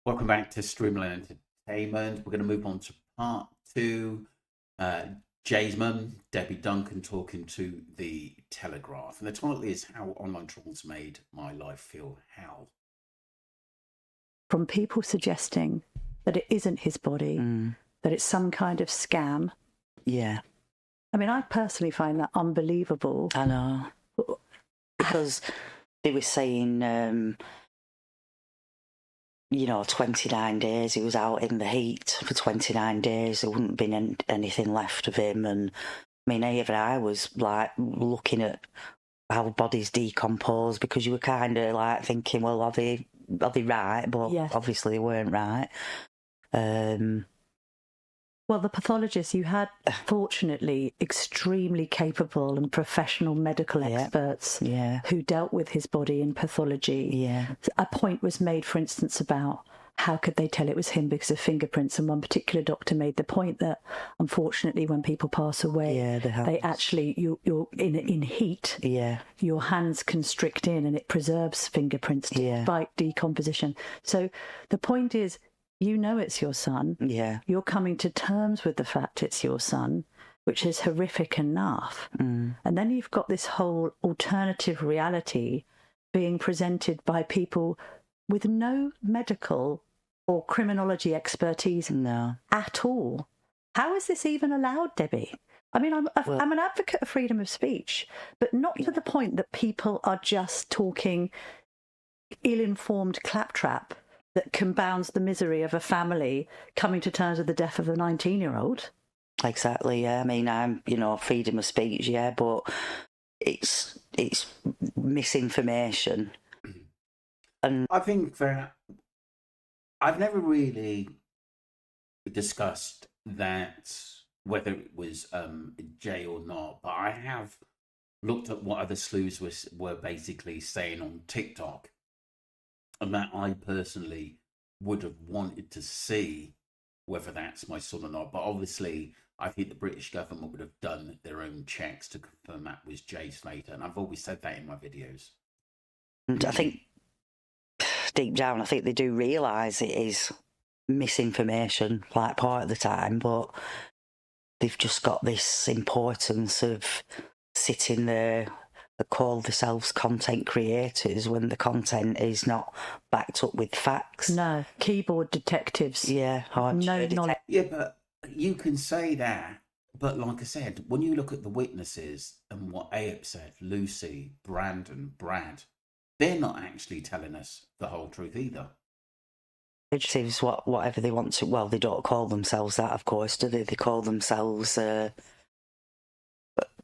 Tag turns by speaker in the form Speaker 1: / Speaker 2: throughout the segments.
Speaker 1: Welcome back to Streamline Entertainment. We're going to move on to part two. Uh, Jay's mum, Debbie Duncan, talking to the Telegraph. And the title is How Online Trolls Made My Life Feel Hell.
Speaker 2: From people suggesting that it isn't his body, that it's some kind of scam.
Speaker 3: Yeah.
Speaker 2: I mean, I personally find that unbelievable.
Speaker 3: I know. Because they were saying, 29 days. He was out in the heat for 29 days. There wouldn't have been anything left of him. And I mean, even I was like looking at how bodies decompose, because you were kind of like thinking, well, are they right? But
Speaker 2: Yes.
Speaker 3: obviously they weren't right.
Speaker 2: Well, the pathologist you had, fortunately, extremely capable and professional medical experts who dealt with his body in pathology.
Speaker 3: Yeah.
Speaker 2: A point was made, for instance, about how could they tell it was him because of fingerprints, and one particular doctor made the point that, unfortunately, when people pass away, they actually, you're in heat, your hands constrict in and it preserves fingerprints to fight decomposition. So the point is, you know it's your son.
Speaker 3: Yeah.
Speaker 2: You're coming to terms with the fact it's your son, which is horrific enough. And then you've got this whole alternative reality being presented by people with no medical or criminology expertise at all. How is this even allowed, Debbie? I mean, I'm an advocate of freedom of speech, but not to the point that people are just talking ill-informed claptrap that compounds the misery of a family coming to terms with the death of a 19-year-old.
Speaker 3: Exactly, yeah. I mean, I'm, freedom of speech, but it's misinformation. And
Speaker 1: I think that I've never really discussed that, whether it was Jay or not, but I have looked at what other sleuths were basically saying on TikTok, and that I personally would have wanted to see whether that's my son or not. But obviously, I think the British government would have done their own checks to confirm that was Jay Slater. And I've always said that in my videos.
Speaker 3: And I think deep down, I think they do realise it is misinformation, like part of the time, but they've just got this importance of sitting there. They call themselves content creators when the content is not backed up with facts.
Speaker 2: No, keyboard detectives.
Speaker 3: Yeah,
Speaker 2: no knowledge.
Speaker 1: Yeah, but you can say that. But like I said, when you look at the witnesses and what Abe said, Lucy, Brandon, Brad, they're not actually telling us the whole truth either.
Speaker 3: Detectives, whatever they want to. Well, they don't call themselves that, of course, do they? They call themselves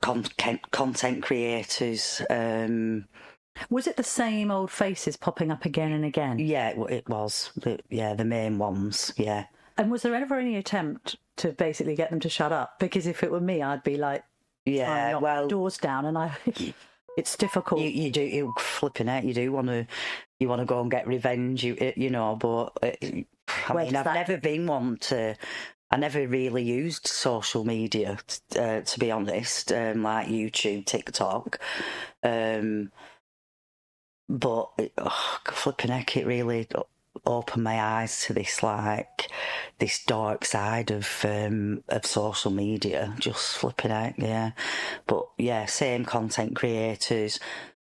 Speaker 3: content creators.
Speaker 2: Was it the same old faces popping up again and again?
Speaker 3: Yeah, it was. The main ones, yeah.
Speaker 2: And was there ever any attempt to basically get them to shut up? Because if it were me, I'd be like, doors down, and it's difficult.
Speaker 3: You flipping out. You do want to go and get revenge, But I've never been one to. I never really used social media, to be honest, like YouTube, TikTok. But flipping heck, it really opened my eyes to this dark side of social media. Just flipping out, yeah. But yeah, same content creators.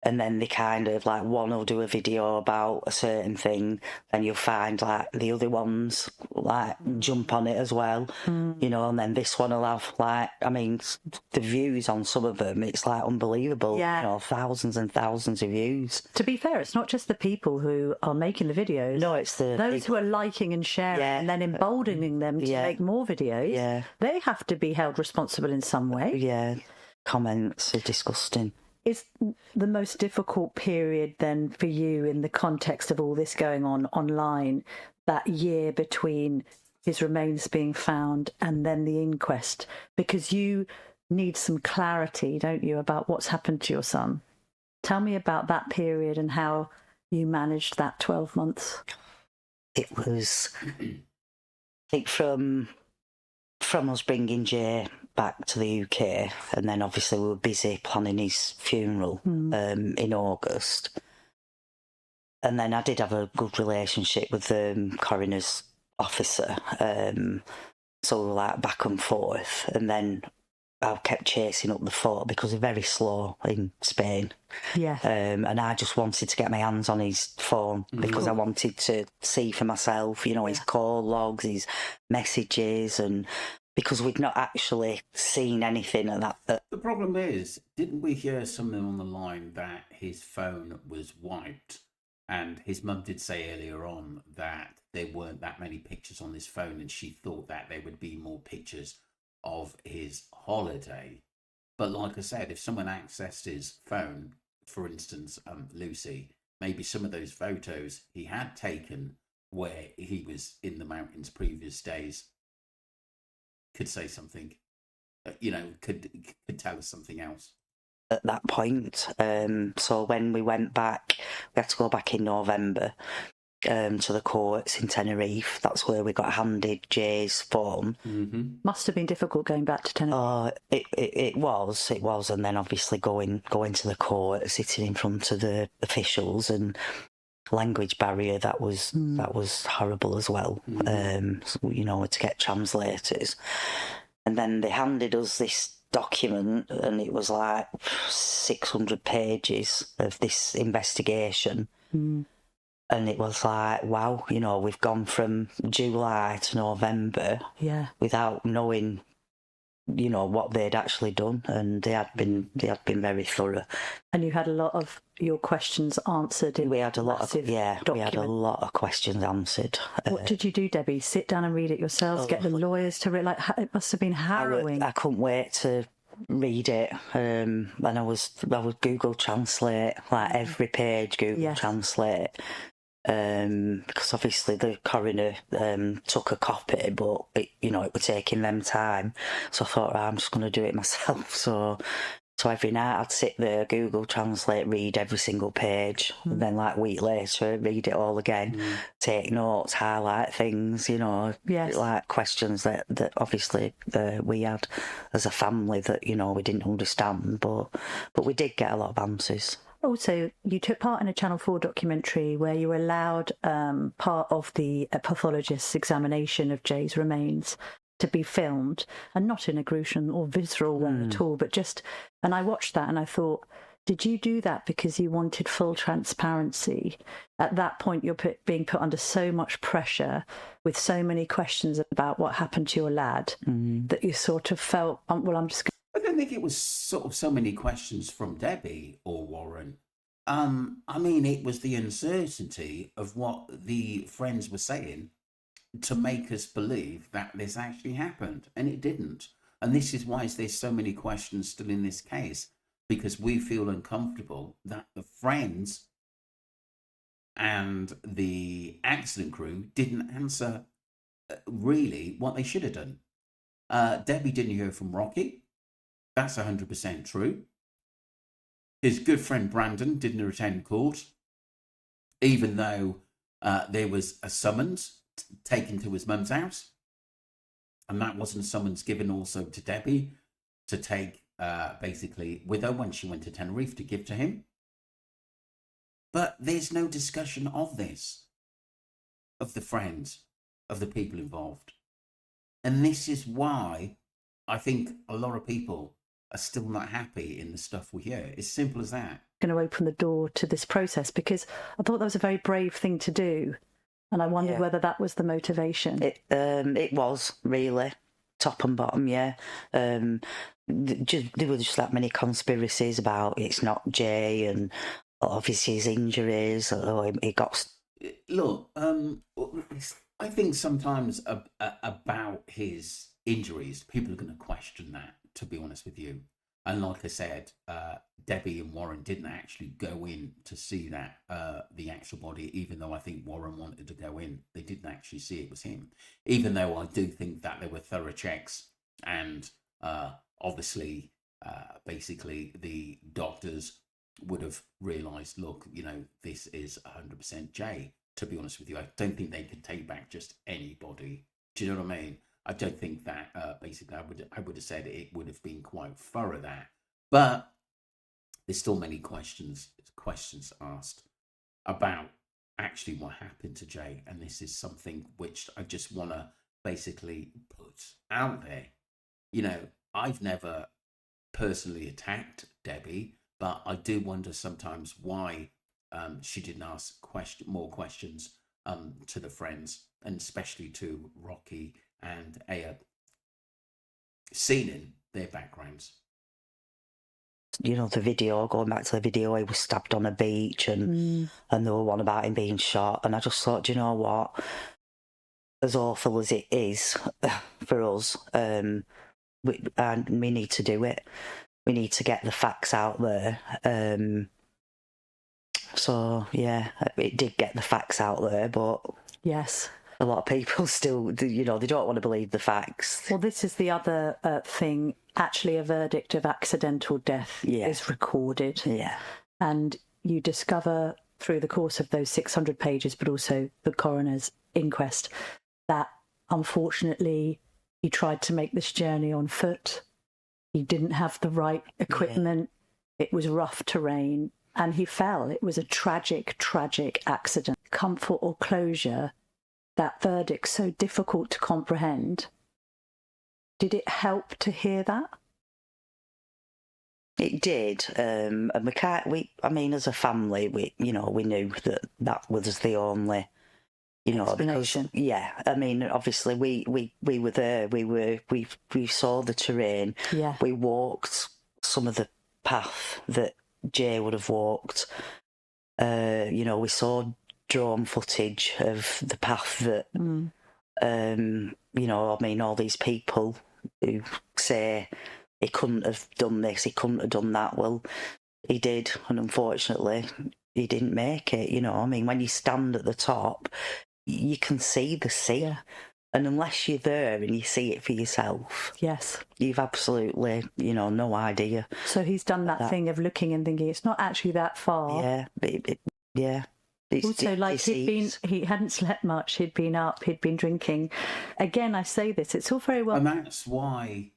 Speaker 3: And then they kind of like one will do a video about a certain thing, and you'll find like the other ones like jump on it as well, and then this one will have the views on some of them, it's like unbelievable, thousands and thousands of views.
Speaker 2: To be fair, it's not just the people who are making the videos.
Speaker 3: No, it's
Speaker 2: those who are liking and sharing and then emboldening them to make more videos.
Speaker 3: Yeah.
Speaker 2: They have to be held responsible in some way.
Speaker 3: Yeah, comments are disgusting.
Speaker 2: Is the most difficult period then for you, in the context of all this going on online, that year between his remains being found and then the inquest? Because you need some clarity, don't you, about what's happened to your son? Tell me about that period and how you managed that 12 months.
Speaker 3: It was, I think, from us bringing Jay back to the UK, and then obviously we were busy planning his funeral in August, And then I did have a good relationship with the coroner's officer. So we were like back and forth. And then I kept chasing up the photo because they're very slow in Spain.
Speaker 2: Yeah.
Speaker 3: And I just wanted to get my hands on his phone because I wanted to see for myself, you know, his call logs, his messages, and because we'd not actually seen anything of that.
Speaker 1: The problem is, didn't we hear something on the line that his phone was wiped? And his mum did say earlier on that there weren't that many pictures on his phone, and she thought that there would be more pictures of his holiday. But like I said, if someone accessed his phone, for instance, Lucy, maybe some of those photos he had taken where he was in the mountains previous days could say something, could tell us something else.
Speaker 3: At that point. So when we went back, we had to go back in November to the courts in Tenerife. That's where we got handed Jay's phone.
Speaker 1: Mm-hmm.
Speaker 2: Must have been difficult going back to Tenerife.
Speaker 3: It was, and then obviously going to the court, sitting in front of the officials, and language barrier that was horrible as well. So, you know, to get translators, and then they handed us this document, and it was like 600 pages of this investigation. And it was like, wow, you know, we've gone from July to November without knowing, you know, what they'd actually done, and they had been very thorough.
Speaker 2: And you had a lot of your questions answered.
Speaker 3: We had a lot of questions answered.
Speaker 2: What did you do, Debbie? Sit down and read it yourselves? Get the lawyers to read? Like, it must have been harrowing.
Speaker 3: I couldn't wait to read it, and I was Google Translate, like every page Google Translate. Because obviously the coroner took a copy, but it was taking them time. So I thought, I'm just going to do it myself. So every night I'd sit there, Google Translate, read every single page, and then like a week later, read it all again, take notes, highlight things, you know, like questions that obviously we had as a family that, you know, we didn't understand, but we did get a lot of answers.
Speaker 2: Also, you took part in a Channel 4 documentary where you were allowed part of the pathologist's examination of Jay's remains to be filmed, and not in a gruesome or visceral way at all, but just, and I watched that and I thought, did you do that because you wanted full transparency? At that point, you're being put under so much pressure with so many questions about what happened to your lad that you sort of felt, well, I'm just
Speaker 1: I don't think it was sort of so many questions from Debbie or Warren. I mean, it was the uncertainty of what the friends were saying to make us believe that this actually happened, and it didn't. And this is why there's so many questions still in this case, because we feel uncomfortable that the friends and the accident crew didn't answer really what they should have done. Debbie didn't hear from Rocky. That's 100% true. His good friend Brandon didn't attend court, even though there was a summons taken to his mum's house. And that wasn't a summons given also to Debbie to take basically with her when she went to Tenerife to give to him. But there's no discussion of this, of the friends, of the people involved. And this is why I think a lot of people are still not happy in the stuff we hear. It's simple as that.
Speaker 2: Going to open the door to this process, because I thought that was a very brave thing to do, and I wondered whether that was the motivation.
Speaker 3: It was really top and bottom, there were just that many conspiracies about it's not Jay and obviously his injuries, or he got.
Speaker 1: Look, I think sometimes about his injuries, people are going to question that, to be honest with you. And like I said, Debbie and Warren didn't actually go in to see that, the actual body, even though I think Warren wanted to go in. They didn't actually see it was him, even though I do think that there were thorough checks, and obviously, basically the doctors would have realised, look, you know, this is 100% Jay. To be honest with you, I don't think they could take back just anybody. Do you know what I mean? I don't think that basically I would have said it would have been quite thorough that, but there's still many questions asked about actually what happened to Jay, and this is something which I just want to basically put out there. You know, I've never personally attacked Debbie, but I do wonder sometimes why she didn't ask more questions to the friends, and especially to Rocky and Aya, seeing in their backgrounds.
Speaker 3: You know, the video, going back to the video, he was stabbed on a beach, and there were one about him being shot, and I just thought, you know what, as awful as it is for us, we need to do it. We need to get the facts out there. So, yeah, it did get the facts out there, but...
Speaker 2: Yes.
Speaker 3: A lot of people still, you know, they don't want to believe the facts.
Speaker 2: Well, this is the other thing. Actually, a verdict of accidental death is recorded.
Speaker 3: Yeah.
Speaker 2: And you discover through the course of those 600 pages, but also the coroner's inquest, that unfortunately he tried to make this journey on foot. He didn't have the right equipment. Yeah. It was rough terrain, and he fell. It was a tragic, tragic accident. Comfort or closure, that verdict so difficult to comprehend. Did it help to hear that?
Speaker 3: It did, and I mean, as a family, we knew that was the only,
Speaker 2: explanation.
Speaker 3: Because, I mean, obviously we were there. We saw the terrain.
Speaker 2: Yeah.
Speaker 3: We walked some of the path that Jay would have walked. We saw drone footage of the path that, I mean, all these people who say he couldn't have done this, he couldn't have done that. Well, he did, and unfortunately, he didn't make it. I mean, when you stand at the top, you can see the sea.
Speaker 2: Yeah.
Speaker 3: And unless you're there and you see it for yourself,
Speaker 2: yes,
Speaker 3: you've absolutely, no idea.
Speaker 2: So he's done that thing of looking and thinking it's not actually that far.
Speaker 3: Yeah, yeah.
Speaker 2: Also, like he hadn't slept much. He'd been up. He'd been drinking. Again, I say this. It's all very well.
Speaker 1: And that's why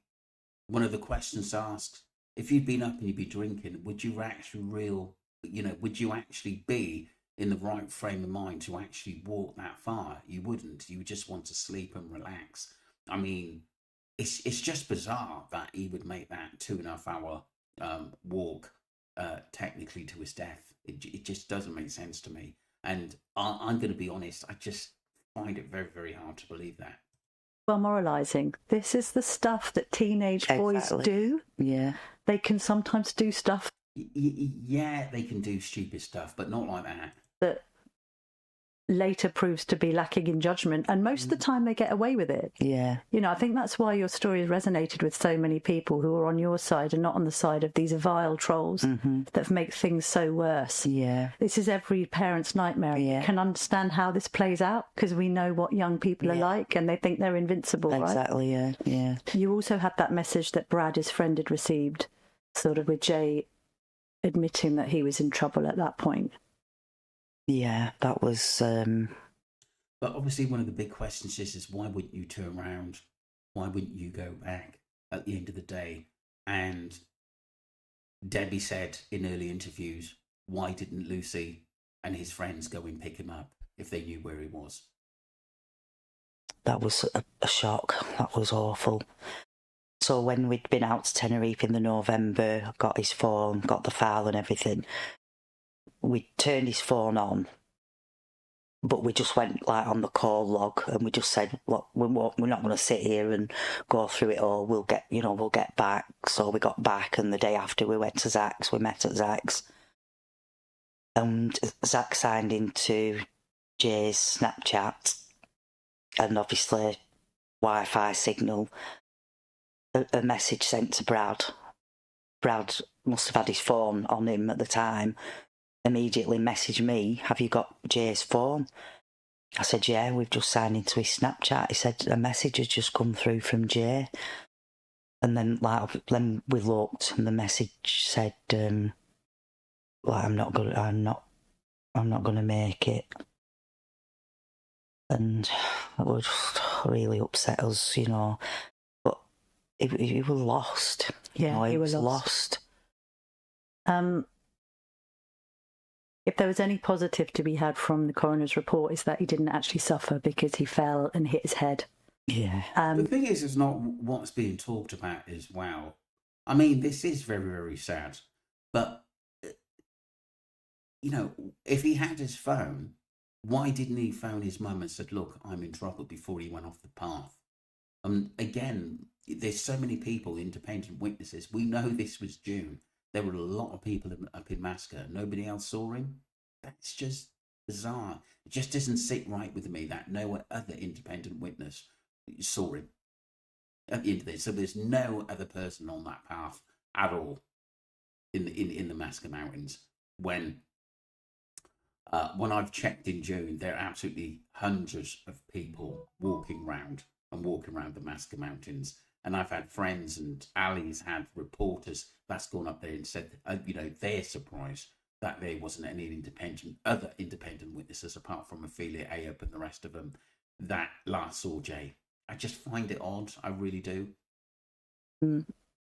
Speaker 1: one of the questions asks: if you'd been up and you'd be drinking, would you would you actually be in the right frame of mind to actually walk that far? You wouldn't. You would just want to sleep and relax. I mean, it's just bizarre that he would make that 2.5 hour walk technically to his death. It just doesn't make sense to me. And I'm going to be honest, I just find it very, very hard to believe that.
Speaker 2: Well, moralising. This is the stuff that teenage boys do.
Speaker 3: Yeah.
Speaker 2: They can sometimes do stuff.
Speaker 1: Yeah, they can do stupid stuff, but not like that.
Speaker 2: That later proves to be lacking in judgment, and most of the time they get away with it.
Speaker 3: Yeah.
Speaker 2: I think that's why your story has resonated with so many people who are on your side and not on the side of these vile trolls that make things so worse.
Speaker 3: Yeah.
Speaker 2: This is every parent's nightmare.
Speaker 3: Yeah.
Speaker 2: You can understand how this plays out because we know what young people are like and they think they're invincible,
Speaker 3: exactly,
Speaker 2: right?
Speaker 3: Exactly, yeah.
Speaker 2: You also had that message that Brad, his friend, had received, sort of with Jay admitting that he was in trouble at that point.
Speaker 3: Yeah, that was...
Speaker 1: But obviously one of the big questions is why wouldn't you turn around? Why wouldn't you go back at the end of the day? And Debbie said in early interviews, why didn't Lucy and his friends go and pick him up if they knew where he was?
Speaker 3: That was a shock. That was awful. So when we'd been out to Tenerife in the November, got his phone, got the file and everything, we turned his phone on, but we just went like on the call log and we just said, look, we're not going to sit here and go through it all. We'll get back. So we got back, and the day after we went to Zach's. We met at Zach's, and Zach signed into Jay's Snapchat, and obviously Wi-Fi signal. A message sent to Brad. Brad must have had his phone on him at the time. Immediately messaged me, have you got Jay's phone? I said, yeah, we've just signed into his Snapchat. He said, a message has just come through from Jay. And then we looked, and the message said, I'm not gonna make it. And it would just really upset us, But he was lost.
Speaker 2: Yeah, he was lost. if there was any positive to be had from the coroner's report, is that he didn't actually suffer because he fell and hit his head.
Speaker 3: Yeah.
Speaker 1: The thing is, it's not what's being talked about as well. I mean, this is very, very sad. But, you know, if he had his phone, why didn't he phone his mum and said, look, I'm in trouble, before he went off the path? Again, there's so many people, independent witnesses. We know this was June. There were a lot of people up in Masca. Nobody else saw him. That's just bizarre. It just doesn't sit right with me that no other independent witness saw him at the end of this. So there's no other person on that path at all in the Masca Mountains. When I've checked in June, there are absolutely hundreds of people walking around the Masca Mountains. And I've had friends, and Ali's had reporters that's gone up there and said, they're surprised that there wasn't any other independent witnesses apart from Ophelia Ayob and the rest of them that last saw Jay. I just find it odd. I really do.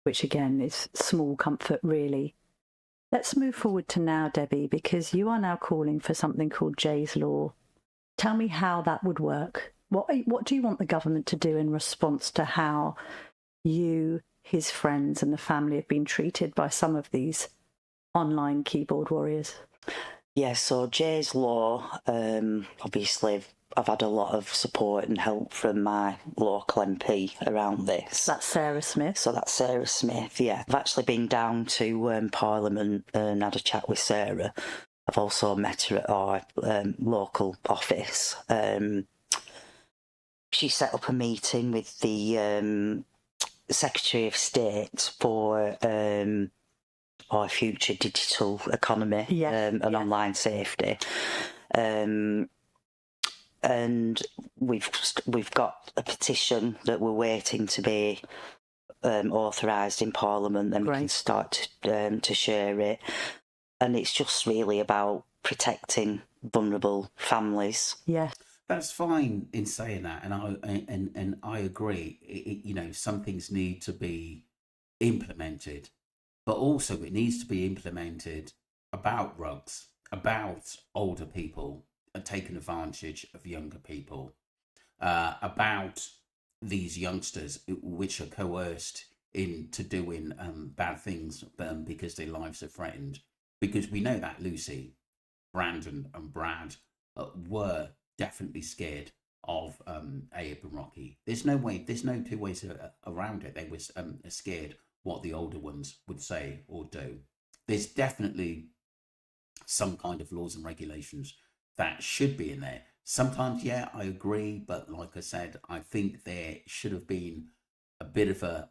Speaker 2: Which again is small comfort, really. Let's move forward to now, Debbie, because you are now calling for something called Jay's Law. Tell me how that would work. What do you want the government to do in response to how you, his friends and the family have been treated by some of these online keyboard warriors?
Speaker 3: Yeah, so Jay's Law, obviously I've had a lot of support and help from my local MP around this.
Speaker 2: That's Sarah Smith.
Speaker 3: So that's Sarah Smith, yeah. I've actually been down to Parliament and had a chat with Sarah. I've also met her at our local office. She set up a meeting with the Secretary of State for our future digital economy and online safety. And we've got a petition that we're waiting to be authorised in Parliament, and we can start to share it. And it's just really about protecting vulnerable families.
Speaker 2: Yes.
Speaker 1: That's fine in saying that, and I agree. Some things need to be implemented, but also it needs to be implemented about rugs, about older people taking advantage of younger people, about these youngsters which are coerced into doing bad things because their lives are threatened. Because we know that Lucy, Brandon, and Brad were definitely scared of Ayob and Rocky. There's no two ways around it. They were scared what the older ones would say or do. There's definitely some kind of laws and regulations that should be in there. Sometimes, yeah, I agree, but like I said, I think there should have been a bit of a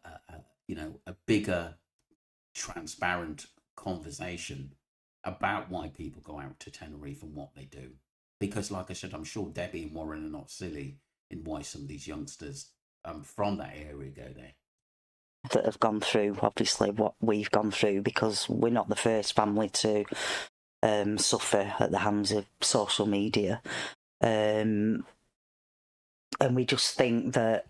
Speaker 1: bigger, transparent conversation about why people go out to Tenerife and what they do. Because, like I said, I'm sure Debbie and Warren are not silly in why some of these youngsters from that area go there.
Speaker 3: That have gone through, obviously, what we've gone through, because we're not the first family to suffer at the hands of social media. And we just think that,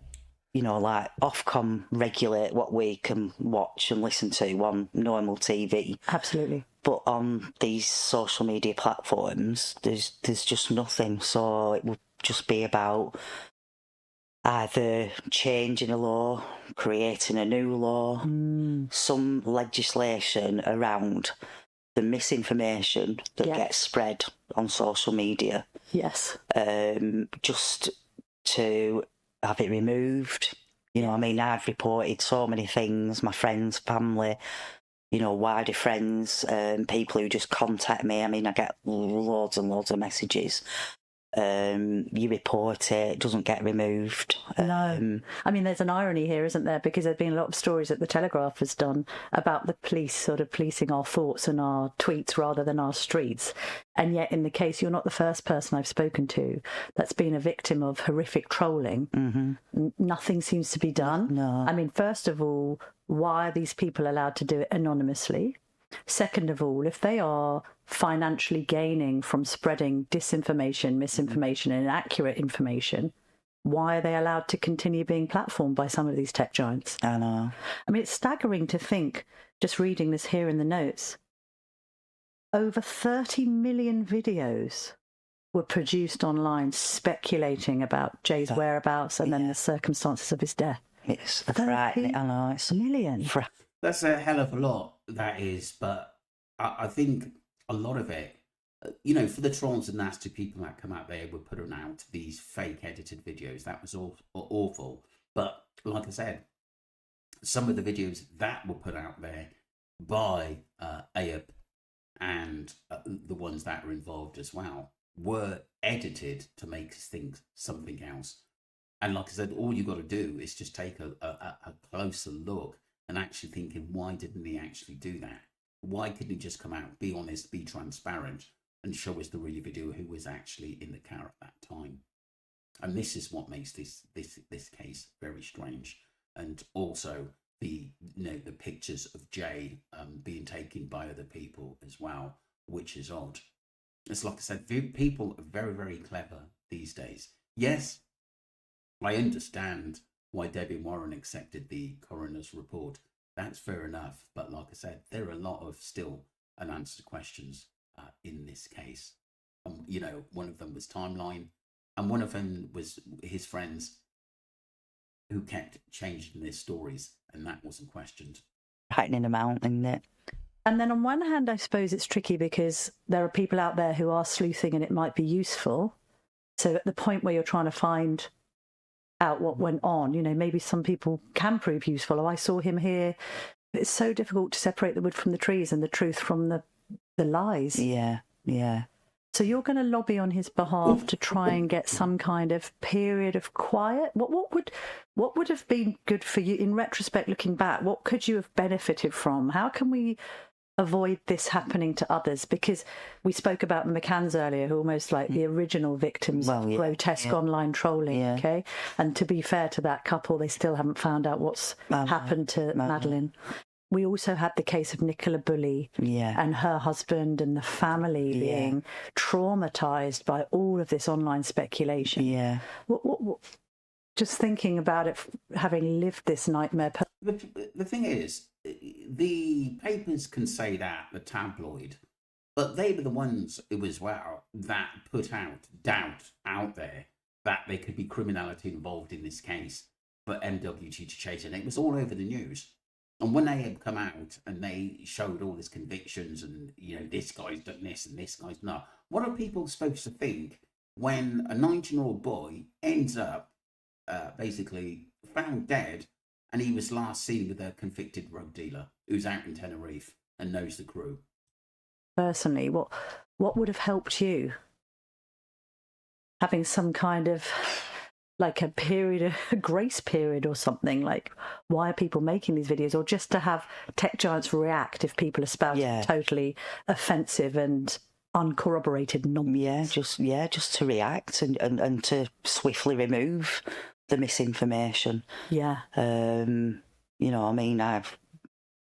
Speaker 3: like Ofcom regulate what we can watch and listen to on normal TV.
Speaker 2: Absolutely.
Speaker 3: But on these social media platforms, there's just nothing. So it would just be about either changing a law, creating a new law, some legislation around the misinformation that gets spread on social media.
Speaker 2: Yes.
Speaker 3: Just to have it removed. I've reported so many things, my friends, family, wider friends, people who just contact me. I get loads and loads of messages. You report it doesn't get removed.
Speaker 2: No. There's an irony here, isn't there? Because there's been a lot of stories that the Telegraph has done about the police sort of policing our thoughts and our tweets rather than our streets. And yet, in the case, you're not the first person I've spoken to that's been a victim of horrific trolling. Mm-hmm. Nothing seems to be done.
Speaker 3: No.
Speaker 2: First of all, why are these people allowed to do it anonymously? Second of all, if they are financially gaining from spreading disinformation, misinformation, and inaccurate information, why are they allowed to continue being platformed by some of these tech giants?
Speaker 3: I know.
Speaker 2: It's staggering to think, just reading this here in the notes, over 30 million videos were produced online speculating about Jay's whereabouts and then the circumstances of his death.
Speaker 3: It's frightening. I know, it's
Speaker 2: million.
Speaker 1: That's a hell of a lot, that is. But I think a lot of it, for the trolls and nasty people that come out there were putting out these fake edited videos. That was awful. But like I said, some of the videos that were put out there by Ayub and the ones that are involved as well were edited to make us think something else. And like I said, all you got to do is just take a closer look and actually thinking, why didn't he actually do that? Why couldn't he just come out, be honest, be transparent, and show us the real video who was actually in the car at that time? And this is what makes this case very strange. And also the pictures of Jay being taken by other people as well, which is odd. It's like I said, people are very, very clever these days. Yes, I understand why Debbie Warren accepted the coroner's report. That's fair enough. But like I said, there are a lot of still unanswered questions in this case. One of them was timeline, and one of them was his friends who kept changing their stories, and that wasn't questioned.
Speaker 3: Tightening them out, isn't it?
Speaker 2: And then on one hand, I suppose it's tricky because there are people out there who are sleuthing and it might be useful. So at the point where you're trying to find out what went on, maybe some people can prove useful. Oh, I saw him here. It's so difficult to separate the wood from the trees and the truth from the lies.
Speaker 3: Yeah.
Speaker 2: So you're going to lobby on his behalf to try and get some kind of period of quiet. What would have been good for you in retrospect, looking back? What could you have benefited from? How can we avoid this happening to others? Because we spoke about the McCanns earlier, who are almost like the original victims of grotesque online trolling.
Speaker 3: Yeah.
Speaker 2: Okay, and to be fair to that couple, they still haven't found out what's happened to Madeleine. We also had the case of Nicola Bulley and her husband and the family being traumatised by all of this online speculation.
Speaker 3: Yeah.
Speaker 2: What, just thinking about it, having lived this nightmare.
Speaker 1: The thing is, the papers can say that, the tabloid, but they were the ones that put out doubt out there that there could be criminality involved in this case for MWT to chase, and it was all over the news. And when they had come out and they showed all his convictions and, this guy's done this and this guy's not, what are people supposed to think when a 19-year-old boy ends up basically found dead and he was last seen with a convicted drug dealer who's out in Tenerife and knows the crew?
Speaker 2: Personally, what would have helped you? Having some kind of like a grace period or something, like why are people making these videos, or just to have tech giants react if people espouse totally offensive and uncorroborated nonsense.
Speaker 3: Just to react and to swiftly remove the misinformation. There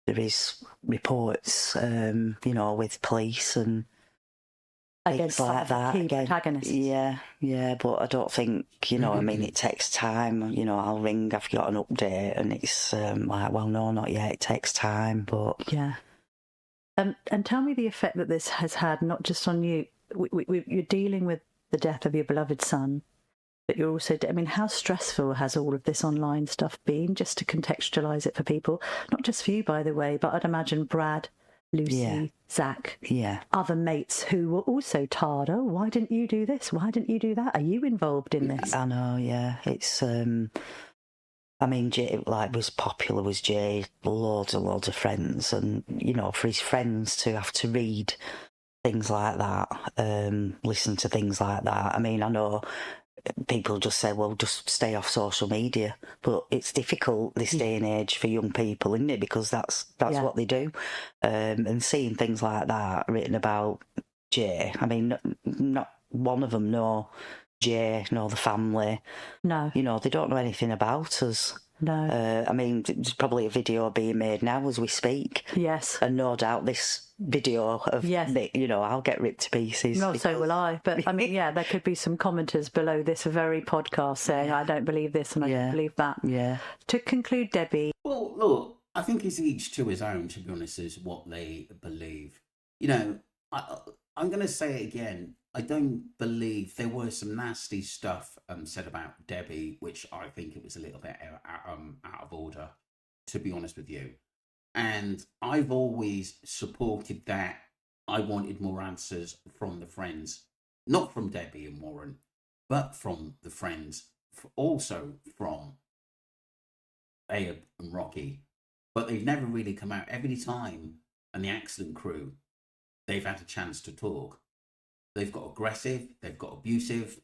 Speaker 3: is reports with police and
Speaker 2: against
Speaker 3: like that
Speaker 2: key protagonists.
Speaker 3: But I don't think it takes time. I'll ring, I've got an update, and it's no, not yet, it takes time. But
Speaker 2: and tell me the effect that this has had, not just on you. You're dealing with the death of your beloved son, but you're also, how stressful has all of this online stuff been, just to contextualise it for people? Not just for you, by the way, but I'd imagine Brad, Lucy, Zach, other mates who were also tarred. Oh, why didn't you do this? Why didn't you do that? Are you involved in this?
Speaker 3: I know, it's Jay, was popular, was Jay, loads of friends, and for his friends to have to read things like that, listen to things like that. I know people just say, well, just stay off social media, but it's difficult this day and age for young people, isn't it? Because that's what they do. And seeing things like that written about Jay, not one of them know Jay, know the family.
Speaker 2: No.
Speaker 3: They don't know anything about us.
Speaker 2: No.
Speaker 3: There's probably a video being made now as we speak.
Speaker 2: Yes.
Speaker 3: And no doubt this video of I'll get ripped to pieces.
Speaker 2: No, so will I. But there could be some commenters below this very podcast saying, I don't believe this and I don't believe that.
Speaker 3: Yeah.
Speaker 2: To conclude, Debbie.
Speaker 1: Well, look, I think it's each to his own, to be honest, is what they believe. I'm going to say it again. I don't believe there was some nasty stuff said about Debbie, which I think it was a little bit out of order, to be honest with you. And I've always supported that. I wanted more answers from the friends, not from Debbie and Warren, but from the friends, also from Abe and Rocky. But they've never really come out. Every time, and the accident crew, they've had a chance to talk. They've got aggressive, they've got abusive,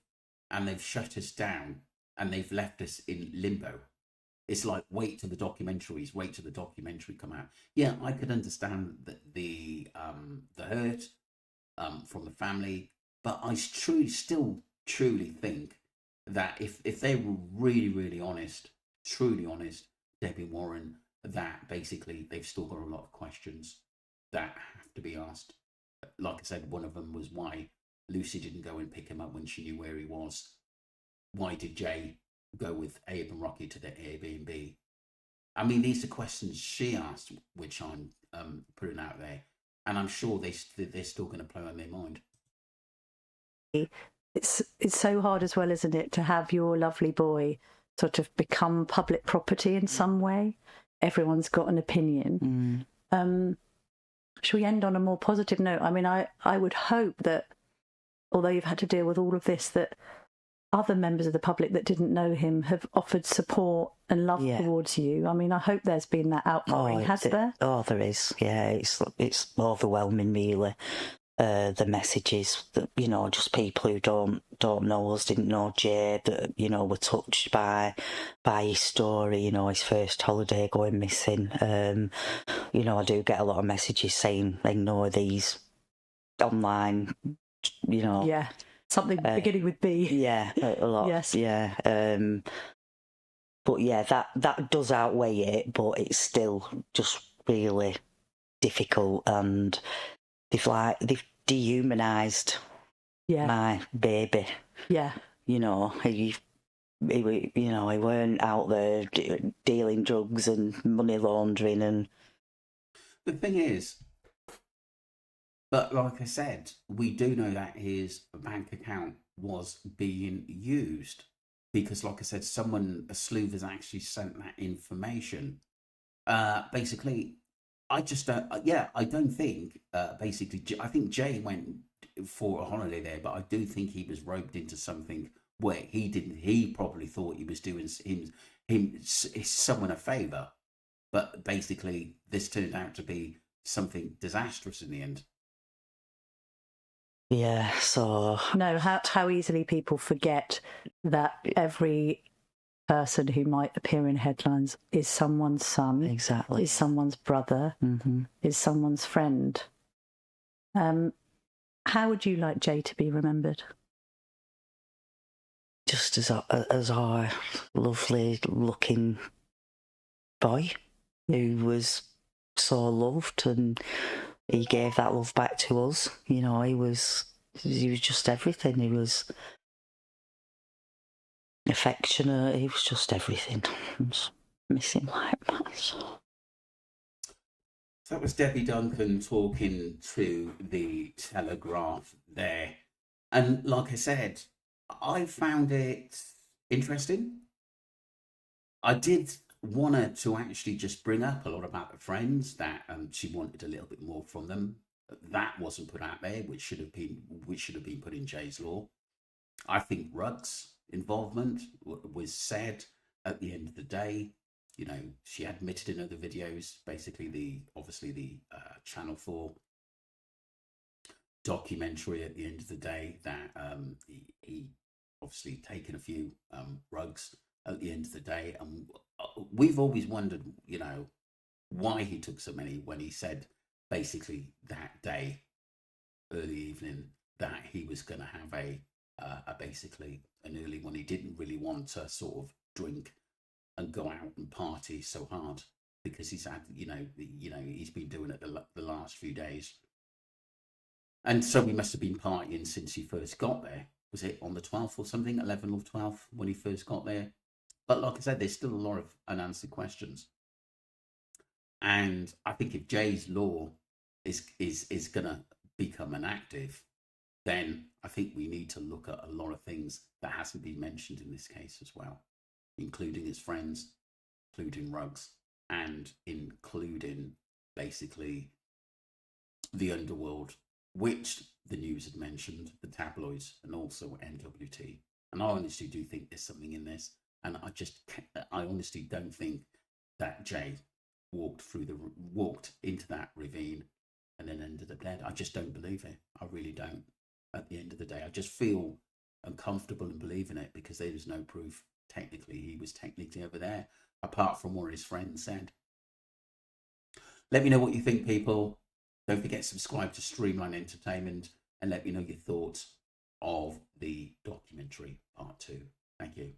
Speaker 1: and they've shut us down, and they've left us in limbo. It's like, wait till the documentary come out. Yeah, I could understand the hurt from the family, but I still truly think that if they were really honest, truly honest, Debbie Warren, that basically they've still got a lot of questions that have to be asked. Like I said, one of them was why Lucy didn't go and pick him up when she knew where he was. Why did Jay go with Abe and Rocky to the Airbnb? I mean, these are questions she asked, which I'm putting out there, and I'm sure they're still going to play on their mind.
Speaker 2: It's so hard as well, isn't it, to have your lovely boy sort of become public property in some way. Everyone's got an opinion. Shall we end on a more positive note? I mean, I would hope that, although you've had to deal with all of this, that other members of the public that didn't know him have offered support and love towards you. I mean, I hope there's been that outpouring. Has there?
Speaker 3: Oh, there is. Yeah, it's overwhelming, really. The messages that, you know, just people who don't know us, didn't know Jay, that, you know, were touched by his story, you know, his first holiday going missing. You know, I do get a lot of messages saying ignore these online, you know.
Speaker 2: Yeah, something beginning with B.
Speaker 3: Yeah, a lot.
Speaker 2: Yes.
Speaker 3: Yeah. But yeah, that does outweigh it, but it's still just really difficult, and they've dehumanised my baby.
Speaker 2: Yeah.
Speaker 3: You know, he weren't out there dealing drugs and money laundering. And
Speaker 1: the thing is, but like I said, we do know that his bank account was being used because, like I said, a sleuth has actually sent that information. Basically, I just don't. I don't think. Basically, I think Jay went for a holiday there, but I do think he was roped into something where he didn't. He probably thought he was doing someone a favor, but basically, this turned out to be something disastrous in the end.
Speaker 3: Yeah. So
Speaker 2: no, how easily people forget that every person who might appear in headlines is someone's son,
Speaker 3: exactly,
Speaker 2: is someone's brother, is someone's friend. How would you like Jay to be remembered?
Speaker 3: Just as our lovely looking boy who was so loved, and he gave that love back to us. You know, he was just everything. He was affectionate. He was just everything. I miss him like that. So
Speaker 1: that was Debbie Duncan talking to the Telegraph there. And like I said, I found it interesting. I did want her to actually just bring up a lot about the friends, that she wanted a little bit more from them. That wasn't put out there, which should have been put in Jay's law. I think Rugg's involvement was said at the end of the day. You know, she admitted in other videos, basically the Channel 4 documentary at the end of the day, that he obviously taken a few rugs at the end of the day. And we've always wondered, you know, why he took so many, when he said basically that day, early evening, that he was going to have a basically an early one. He didn't really want to sort of drink and go out and party so hard, because he's had, he's been doing it the last few days. And so he must have been partying since he first got there. Was it on the 12th or something, 11th or 12th, when he first got there? But like I said, there's still a lot of unanswered questions. And I think if Jay's law is going to become an active, then I think we need to look at a lot of things that hasn't been mentioned in this case as well, including his friends, including Ruggs, and including basically the underworld, which the news had mentioned, the tabloids, and also NWT. And I honestly do think there's something in this. And I honestly don't think that Jay walked into that ravine and then ended up dead. I just don't believe it. I really don't. At the end of the day, I just feel uncomfortable in believing it because there is no proof. Technically, he was technically over there, apart from what his friend said. Let me know what you think, people. Don't forget to subscribe to Streamline Entertainment and let me know your thoughts of the documentary part 2. Thank you.